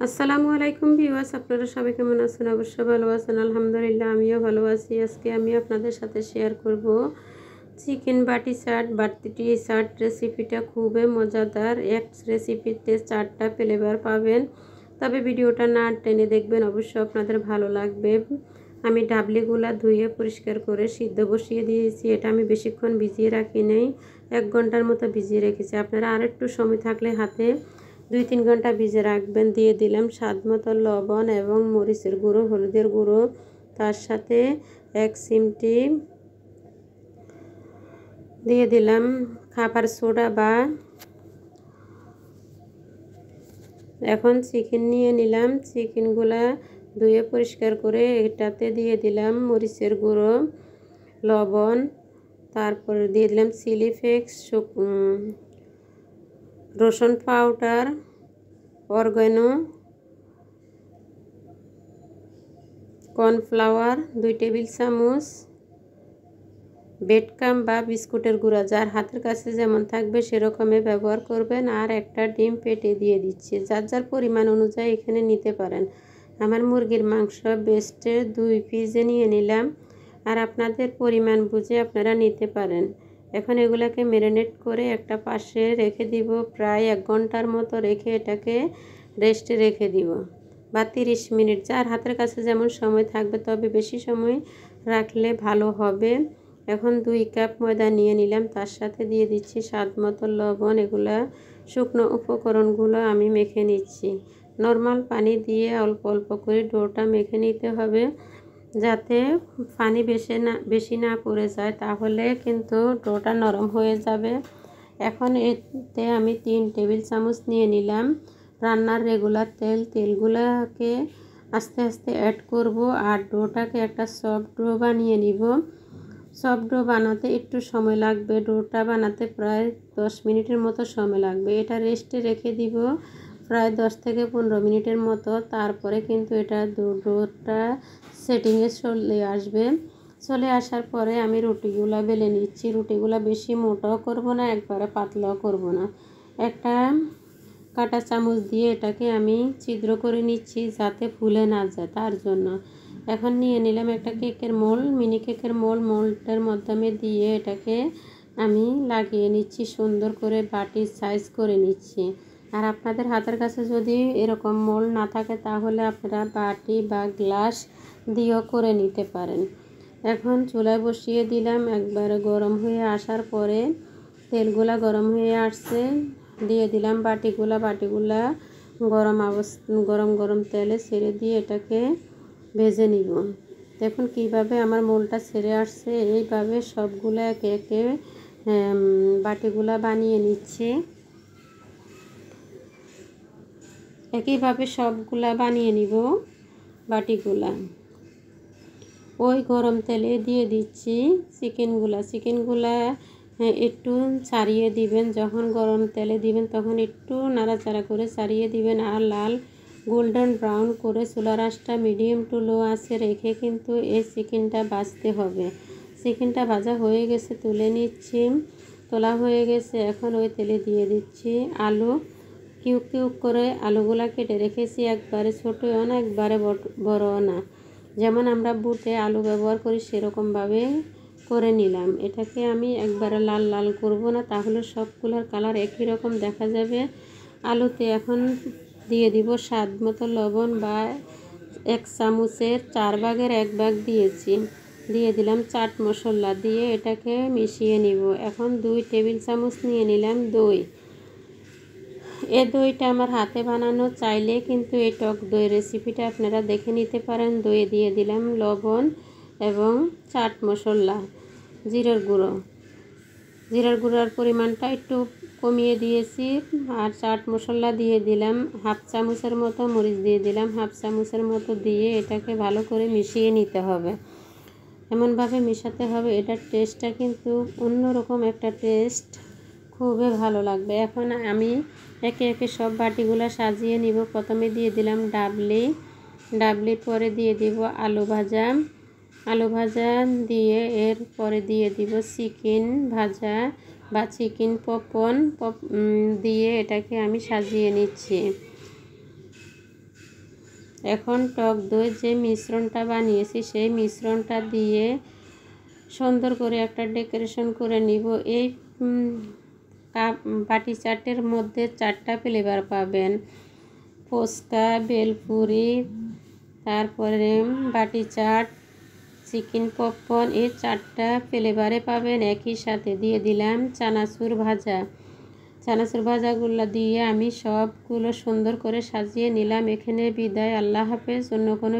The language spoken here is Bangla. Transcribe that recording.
আসসালামু আলাইকুম ভিউয়ার্স, আপনারা সবাই কেমন আছেন? অবশ্যই ভালো আছেন। আলহামদুলিল্লাহ আমিও ভালো আছি। আজকে আমি আপনাদের সাথে শেয়ার করব চিকেন বাটি চাট। বাটি চাট রেসিপিটা খুবই মজাদার। এক রেসিপিতে 4টা ফ্লেভার পাবেন, তবে ভিডিওটা না টেনে দেখবেন, অবশ্যই আপনাদের ভালো লাগবে। আমি ডাবলিগুলা ধুয়ে পরিষ্কার করে সিদ্ধ বসিয়ে দিয়েছি। এটা আমি বেশিক্ষণ ভিজিয়ে রাখি নাই, 1 ঘন্টার মতো ভিজিয়ে রেখেছি। আপনারা আরেকটু সময় থাকলে হাতে 2-3 ঘন্টা ভিজে রাখবেন। দিয়ে দিলাম স্বাদ মতো লবণ এবং মরিচের গুঁড়ো, হলুদের গুঁড়ো, তার সাথে 1 চিমটি দিয়ে দিলাম খাবার সোডা বা এখন চিকেন নিয়ে নিলাম। চিকেনগুলা ধুয়ে পরিষ্কার করে এটাতে দিয়ে দিলাম মরিচের গুঁড়ো, লবণ, তারপরে দিয়ে দিলাম চিলি ফ্লেক্স, রসুন পাউডার, অরগ্যানো, কর্নফ্লাওয়ার 2 টেবিল চামচ, বেডকাম বা বিস্কুটের গুঁড়া যার হাতের কাছে যেমন থাকবে সেরকমই ব্যবহার করবেন। আর একটা ডিম পেটে দিয়ে দিচ্ছি, যার যার পরিমাণ অনুযায়ী এখানে নিতে পারেন। আমার মুরগির মাংস বেস্টে 2 পিসে নিয়ে নিলাম, আর আপনাদের পরিমাণ বুঝে আপনারা নিতে পারেন। এখন এগুলাকে ম্যারিনেট করে একটা পাশে রেখে দিব। প্রায় 1 ঘন্টার মতো রেখে এটাকে রেস্টে রেখে দিব, বা 30 মিনিট, যার হাতের কাছে যেমন সময় থাকবে, তবে বেশি সময় রাখলে ভালো হবে। এখন 2 কাপ ময়দা নিয়ে নিলাম, তার সাথে দিয়ে দিচ্ছি স্বাদ মতো লবণ। এগুলা শুকনো উপকরণগুলো আমি মেখে নিচ্ছি। নর্মাল পানি দিয়ে অল্প অল্প করে ডোটা মেখে নিতে হবে, যাতে পানি বেশি না পড়ে যায়, তাহলে কিন্তু ডোটা নরম হয়ে যাবে। এখন এতে আমি 3 টেবিল চামচ নিয়ে নিলাম রান্নার রেগুলার তেল। তেলগুলোকে আস্তে আস্তে অ্যাড করব, আর ডোটাকে একটা সফট ডো বানিয়ে নিব। সফট ডো বানাতে একটু সময় লাগবে, ডোটা বানাতে প্রায় 10 মিনিটের মতো সময় লাগবে। এটা রেস্টে রেখে দিব প্রায় 10 থেকে 15 মিনিটের মতো। তারপরে কিন্তু এটা ডোটা সেটিংয়ে চলে আসার পরে আমি রুটিগুলো বেলে নিচ্ছি। রুটিগুলো বেশি মোটাও করব না, একবারে পাতলাও করব না। একটা কাঁটা চামচ দিয়ে এটাকে আমি ছিদ্র করে নিচ্ছি, যাতে ফুলে না যায়, তার জন্য। এখন নিয়ে নিলাম একটা কেকের মোল্ড, মিনি কেকের মোল্ডের মাধ্যমে দিয়ে এটাকে আমি লাগিয়ে নিচ্ছি, সুন্দর করে বাটির সাইজ করে নিচ্ছি। আর আপনাদের হাতের কাছে যদি এরকম মোল্ড না থাকে, তাহলে আপনারা বাটি বা গ্লাস দিয়েও করে নিতে পারেন। এখন চুলায় বসিয়ে দিলাম। একবারে গরম হয়ে আসার পরে তেলগুলা গরম হয়ে আসছে, দিয়ে দিলাম বাটিগুলা গরম গরম তেলে ছেড়ে দিয়ে এটাকে ভেজে নিব। দেখুন কিভাবে আমার মোলটা ছেড়ে আসছে। এইভাবে সবগুলো একে একে বাটিগুলা বানিয়ে নিচ্ছি। একইভাবে সবগুলা বানিয়ে নিব বাটিগুলা। ওই গরম তেলে দিয়ে দিচ্ছি চিকেনগুলা একটু ছাড়িয়ে দিবেন। যখন গরম তেলে দিবেন তখন একটু নাড়াচাড়া করে ছাড়িয়ে দিবেন, আর লাল গোল্ডেন ব্রাউন করে চুলার আঁচটা মিডিয়াম টু লো আঁচে রেখে কিন্তু এই চিকেনটা ভাজতে হবে। চিকেনটা ভাজা হয়ে গেছে, তুলে নিচ্ছি। তোলা হয়ে গেছে, এখন ওই তেলে দিয়ে দিচ্ছি আলু। কিউব কিউব করে আলুগুলা কেটে রেখেছি, একবারে ছোটও না একবারে বড়ও না, যেমন আমরা বুটে আলু ব্যবহার করি সেরকমভাবে করে নিলাম। এটাকে আমি একবারে লাল লাল করব না, তাহলে সবগুলোর কালার একই রকম দেখা যাবে। আলুতে এখন দিয়ে দিব স্বাদ মতো লবণ, বা 1 চামচের 4 ভাগের 1 ভাগ দিয়েছি। দিয়ে দিলাম চাট মশলা, দিয়ে এটাকে মিশিয়ে নিব। এখন 2 টেবিল চামচ নিয়ে নিলাম দই। এই দইটা আমার হাতে বানানো, চাইলে কিন্তু এই টক দই রেসিপিটা আপনারা দেখে নিতে পারেন। দই দিয়ে দিলাম লবণ এবং চাট মশলা, জিরার গুঁড়োর পরিমাণটা একটু কমিয়ে দিয়েছি। আর চাট মশলা দিয়ে দিলাম 1/2 চামচের মতো, মরিচ দিয়ে দিলাম 1/2 চামচের মতো, দিয়ে এটাকে ভালো করে মিশিয়ে নিতে হবে। এমনভাবে মেশাতে হবে, এটার টেস্টটা কিন্তু অন্যরকম একটা টেস্ট, খুবই ভালো লাগবে। এখন আমি একে একে সব বাটিগুলো সাজিয়ে নিব। প্রথমে দিয়ে দিলাম ডাবলি, পরে দিয়ে দিব আলু ভাজা দিয়ে এর পরে দিয়ে দিব চিকেন ভাজা বা চিকেন পপকর্ন দিয়ে এটাকে আমি সাজিয়ে নিচ্ছি। এখন টক দই যে মিশ্রণটা বানিয়েছি সেই মিশ্রণটা দিয়ে সুন্দর করে একটা ডেকোরেশন করে নিব। এই বাটি চাটের মধ্যে 4টা ফ্লেভার পাবেন, ফুচকা, বেলপুরি, তারপরে বাটি চাট, চিকেন পপকর্ন, এই 4টা ফ্লেভারে পাবেন। একই সাথে দিয়ে দিলাম চানাচুর ভাজা। চানাচুর ভাজাগুলো দিয়ে আমি সবগুলো সুন্দর করে সাজিয়ে নিলাম। এখানে বিদায়, আল্লাহ হাফেজ। অন্য কোনো